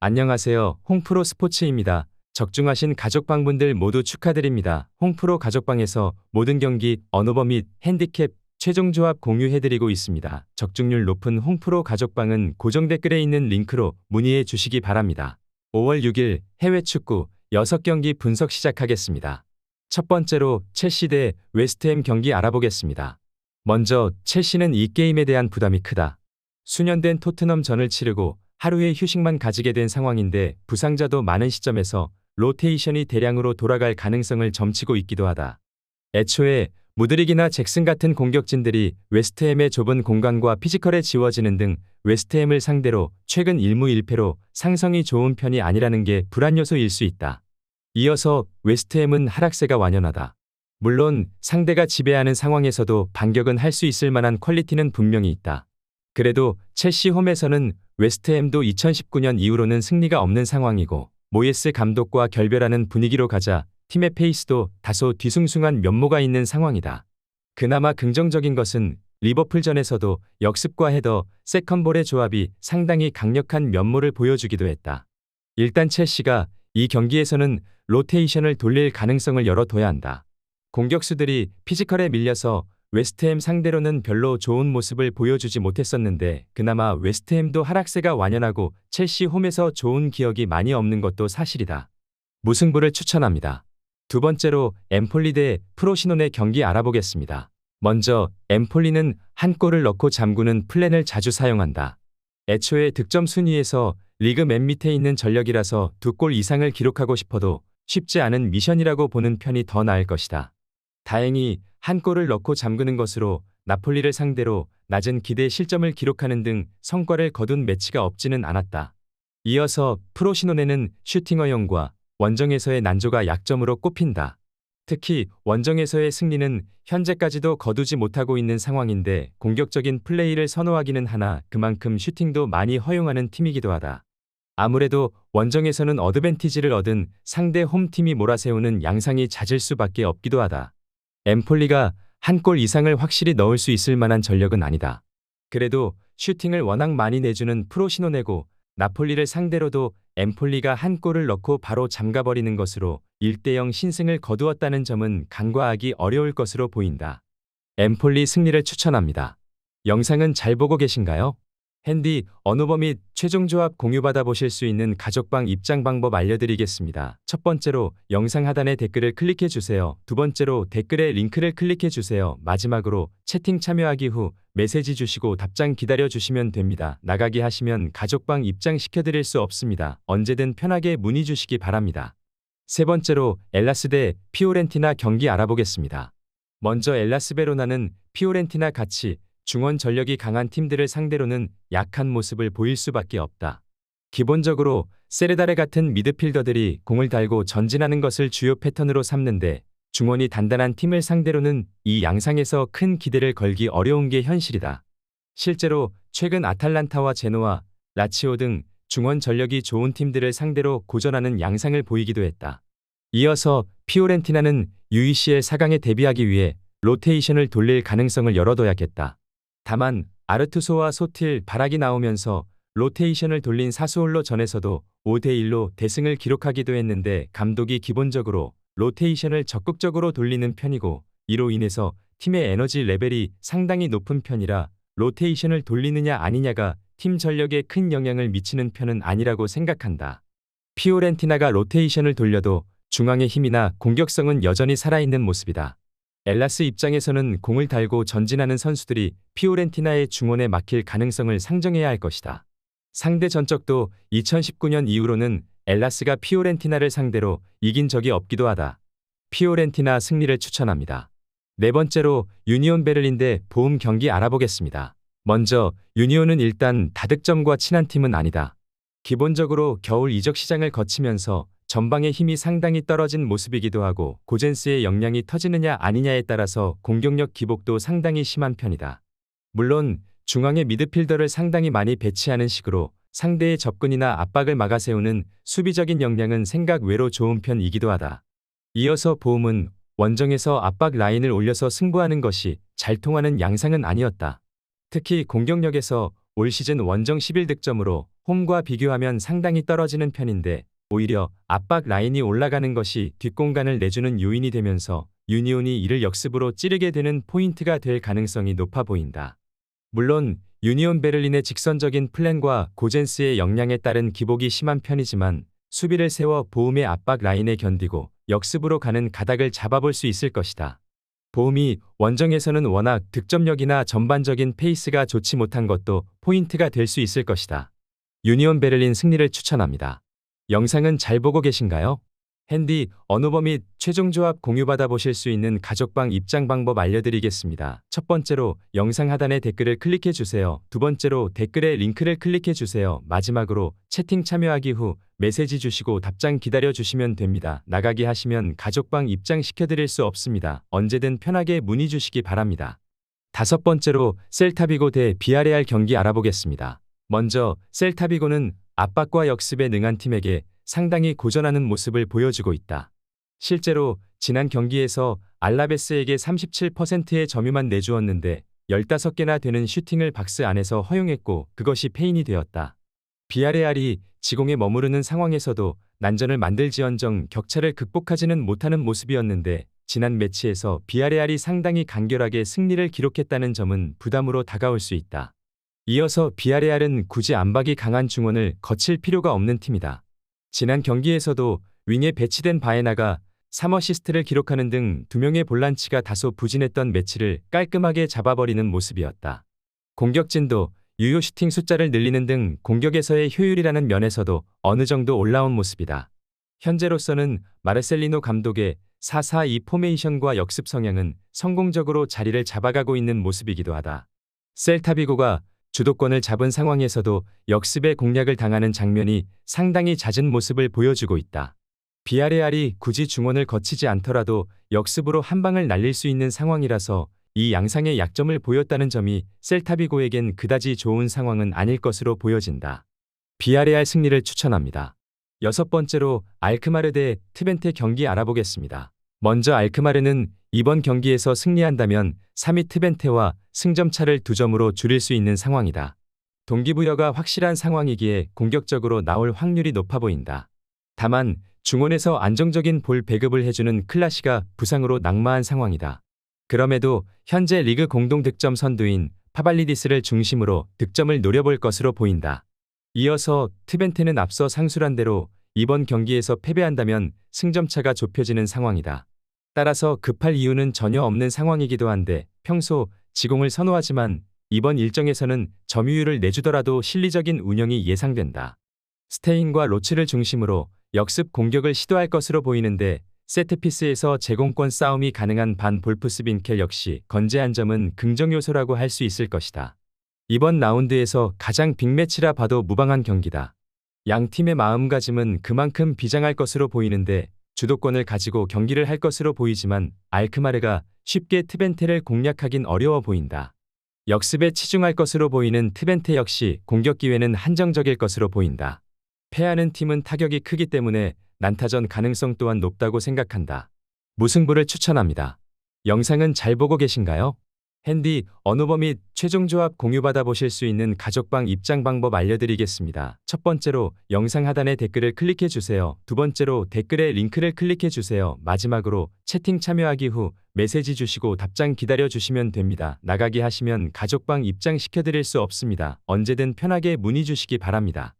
안녕하세요. 홍프로 스포츠입니다. 적중하신 가족방분들 모두 축하드립니다. 홍프로 가족방에서 모든 경기, 언오버 및 핸디캡, 최종 조합 공유해드리고 있습니다. 적중률 높은 홍프로 가족방은 고정 댓글에 있는 링크로 문의해 주시기 바랍니다. 5월 6일 해외 축구 6경기 분석 시작하겠습니다. 첫 번째로 첼시 대 웨스트햄 경기 알아보겠습니다. 먼저 첼시는 이 게임에 대한 부담이 크다. 수년된 토트넘전을 치르고 하루의 휴식만 가지게 된 상황인데 부상자도 많은 시점에서 로테이션이 대량으로 돌아갈 가능성을 점치고 있기도 하다. 애초에 무드릭이나 잭슨 같은 공격진들이 웨스트햄의 좁은 공간과 피지컬에 지워지는 등 웨스트햄을 상대로 최근 1무 1패로 상성이 좋은 편이 아니라는 게 불안 요소일 수 있다. 이어서 웨스트햄은 하락세가 완연하다. 물론 상대가 지배하는 상황에서도 반격은 할 수 있을 만한 퀄리티는 분명히 있다. 그래도 첼시 홈에서는 웨스트햄도 2019년 이후로는 승리가 없는 상황이고 모예스 감독과 결별하는 분위기로 가자 팀의 페이스도 다소 뒤숭숭한 면모가 있는 상황이다. 그나마 긍정적인 것은 리버풀전에서도 역습과 헤더, 세컨볼의 조합이 상당히 강력한 면모를 보여주기도 했다. 일단 첼시가 이 경기에서는 로테이션을 돌릴 가능성을 열어둬야 한다. 공격수들이 피지컬에 밀려서 웨스트햄 상대로는 별로 좋은 모습을 보여주지 못했었는데 그나마 웨스트햄도 하락세가 완연하고 첼시 홈에서 좋은 기억이 많이 없는 것도 사실이다. 무승부를 추천합니다. 두 번째로 엠폴리 대 프로시논의 경기 알아보겠습니다. 먼저 엠폴리는 한 골을 넣고 잠그는 플랜을 자주 사용한다. 애초에 득점 순위에서 리그 맨 밑에 있는 전력이라서 2골 이상을 기록하고 싶어도 쉽지 않은 미션이라고 보는 편이 더 나을 것이다. 다행히 한 골을 넣고 잠그는 것으로 나폴리를 상대로 낮은 기대 실점을 기록하는 등 성과를 거둔 매치가 없지는 않았다. 이어서 프로시논에는 슈팅 허용과 원정에서의 난조가 약점으로 꼽힌다. 특히 원정에서의 승리는 현재까지도 거두지 못하고 있는 상황인데 공격적인 플레이를 선호하기는 하나 그만큼 슈팅도 많이 허용하는 팀이기도 하다. 아무래도 원정에서는 어드밴티지를 얻은 상대 홈팀이 몰아세우는 양상이 잦을 수밖에 없기도 하다. 엠폴리가 한 골 이상을 확실히 넣을 수 있을 만한 전력은 아니다. 그래도 슈팅을 워낙 많이 내주는 프로시논에고 나폴리를 상대로도 엠폴리가 한 골을 넣고 바로 잠가버리는 것으로 1대0 신승을 거두었다는 점은 간과하기 어려울 것으로 보인다. 엠폴리 승리를 추천합니다. 영상은 잘 보고 계신가요? 핸디, 언오버 및 최종 조합 공유받아 보실 수 있는 가족방 입장 방법 알려드리겠습니다. 첫 번째로 영상 하단에 댓글을 클릭해 주세요. 두 번째로 댓글에 링크를 클릭해 주세요. 마지막으로 채팅 참여하기 후 메시지 주시고 답장 기다려 주시면 됩니다. 나가기 하시면 가족방 입장 시켜드릴 수 없습니다. 언제든 편하게 문의 주시기 바랍니다. 세 번째로 엘라스 대 피오렌티나 경기 알아보겠습니다. 먼저 엘라스 베로나는 피오렌티나 같이 중원 전력이 강한 팀들을 상대로는 약한 모습을 보일 수밖에 없다. 기본적으로 세르다레 같은 미드필더들이 공을 달고 전진하는 것을 주요 패턴으로 삼는데 중원이 단단한 팀을 상대로는 이 양상에서 큰 기대를 걸기 어려운 게 현실이다. 실제로 최근 아탈란타와 제노아, 라치오 등 중원 전력이 좋은 팀들을 상대로 고전하는 양상을 보이기도 했다. 이어서 피오렌티나는 UECL 4강에 대비하기 위해 로테이션을 돌릴 가능성을 열어둬야겠다. 다만 아르투소와 소틸, 바락이 나오면서 로테이션을 돌린 사스올로 전에서도 5대1로 대승을 기록하기도 했는데 감독이 기본적으로 로테이션을 적극적으로 돌리는 편이고 이로 인해서 팀의 에너지 레벨이 상당히 높은 편이라 로테이션을 돌리느냐 아니냐가 팀 전력에 큰 영향을 미치는 편은 아니라고 생각한다. 피오렌티나가 로테이션을 돌려도 중앙의 힘이나 공격성은 여전히 살아있는 모습이다. 엘라스 입장에서는 공을 달고 전진하는 선수들이 피오렌티나의 중원에 막힐 가능성을 상정해야 할 것이다. 상대 전적도 2019년 이후로는 엘라스가 피오렌티나를 상대로 이긴 적이 없기도 하다. 피오렌티나 승리를 추천합니다. 네 번째로 유니온 베를린 대 보움 경기 알아보겠습니다. 먼저 유니온은 일단 다득점과 친한 팀은 아니다. 기본적으로 겨울 이적 시장을 거치면서 전방의 힘이 상당히 떨어진 모습이기도 하고 고젠스의 역량이 터지느냐 아니냐에 따라서 공격력 기복도 상당히 심한 편이다. 물론 중앙의 미드필더를 상당히 많이 배치하는 식으로 상대의 접근이나 압박을 막아세우는 수비적인 역량은 생각 외로 좋은 편이기도 하다. 이어서 보움은 원정에서 압박 라인을 올려서 승부하는 것이 잘 통하는 양상은 아니었다. 특히 공격력에서 올 시즌 원정 11득점으로 홈과 비교하면 상당히 떨어지는 편인데 오히려 압박 라인이 올라가는 것이 뒷공간을 내주는 요인이 되면서 유니온이 이를 역습으로 찌르게 되는 포인트가 될 가능성이 높아 보인다. 물론 유니온 베를린의 직선적인 플랜과 고젠스의 역량에 따른 기복이 심한 편이지만 수비를 세워 보움의 압박 라인에 견디고 역습으로 가는 가닥을 잡아볼 수 있을 것이다. 보움이 원정에서는 워낙 득점력이나 전반적인 페이스가 좋지 못한 것도 포인트가 될 수 있을 것이다. 유니온 베를린 승리를 추천합니다. 영상은 잘 보고 계신가요? 핸디, 언어버 및 최종 조합 공유받아 보실 수 있는 가족방 입장 방법 알려드리겠습니다. 첫 번째로 영상 하단에 댓글을 클릭해 주세요. 두 번째로 댓글에 링크를 클릭해 주세요. 마지막으로 채팅 참여하기 후 메시지 주시고 답장 기다려 주시면 됩니다. 나가기 하시면 가족방 입장 시켜드릴 수 없습니다. 언제든 편하게 문의 주시기 바랍니다. 다섯 번째로 셀타비고 대 비아레알 경기 알아보겠습니다. 먼저 셀타비고는 압박과 역습에 능한 팀에게 상당히 고전하는 모습을 보여주고 있다. 실제로 지난 경기에서 알라베스에게 37%의 점유만 내주었는데 15개나 되는 슈팅을 박스 안에서 허용했고 그것이 패인이 되었다. 비아레알이 지공에 머무르는 상황에서도 난전을 만들지언정 격차를 극복하지는 못하는 모습이었는데 지난 매치에서 비아레알이 상당히 간결하게 승리를 기록했다는 점은 부담으로 다가올 수 있다. 이어서 비아레알은 굳이 압박이 강한 중원을 거칠 필요가 없는 팀이다. 지난 경기에서도 윙에 배치된 바에나가 3어시스트를 기록하는 등 2명의 볼란치가 다소 부진했던 매치를 깔끔하게 잡아버리는 모습이었다. 공격진도 유효 슈팅 숫자를 늘리는 등 공격에서의 효율이라는 면에서도 어느 정도 올라온 모습이다. 현재로서는 마르셀리노 감독의 4-4-2 포메이션과 역습 성향은 성공적으로 자리를 잡아가고 있는 모습이기도 하다. 셀타비고가 주도권을 잡은 상황에서도 역습의 공략을 당하는 장면이 상당히 잦은 모습을 보여주고 있다. 비아레알이 굳이 중원을 거치지 않더라도 역습으로 한 방을 날릴 수 있는 상황이라서 이 양상의 약점을 보였다는 점이 셀타비고에겐 그다지 좋은 상황은 아닐 것으로 보여진다. 비아레알 승리를 추천합니다. 여섯 번째로 알크마르 대 트벤테 경기 알아보겠습니다. 먼저 알크마르는 이번 경기에서 승리한다면 3위 트벤테와 승점 차를 2점으로 줄일 수 있는 상황이다. 동기부여가 확실한 상황이기에 공격적으로 나올 확률이 높아 보인다. 다만 중원에서 안정적인 볼 배급을 해주는 클라시가 부상으로 낙마한 상황이다. 그럼에도 현재 리그 공동 득점 선두인 파발리디스를 중심으로 득점을 노려볼 것으로 보인다. 이어서 트벤테는 앞서 상술한 대로 이번 경기에서 패배한다면 승점차가 좁혀지는 상황이다. 따라서 급할 이유는 전혀 없는 상황이기도 한데 평소 지공을 선호하지만 이번 일정에서는 점유율을 내주더라도 실리적인 운영이 예상된다. 스테인과 로츠를 중심으로 역습 공격을 시도할 것으로 보이는데 세트피스에서 제공권 싸움이 가능한 반 볼프스빈켈 역시 건재한 점은 긍정 요소라고 할 수 있을 것이다. 이번 라운드에서 가장 빅매치라 봐도 무방한 경기다. 양 팀의 마음가짐은 그만큼 비장할 것으로 보이는데 주도권을 가지고 경기를 할 것으로 보이지만 알크마르가 쉽게 트벤테를 공략하긴 어려워 보인다. 역습에 치중할 것으로 보이는 트벤테 역시 공격 기회는 한정적일 것으로 보인다. 패하는 팀은 타격이 크기 때문에 난타전 가능성 또한 높다고 생각한다. 무승부를 추천합니다. 영상은 잘 보고 계신가요? 핸디, 언어버 및 최종 조합 공유받아 보실 수 있는 가족방 입장 방법 알려드리겠습니다. 첫 번째로 영상 하단에 댓글을 클릭해 주세요. 두 번째로 댓글에 링크를 클릭해 주세요. 마지막으로 채팅 참여하기 후 메시지 주시고 답장 기다려 주시면 됩니다. 나가기 하시면 가족방 입장 시켜드릴 수 없습니다. 언제든 편하게 문의 주시기 바랍니다.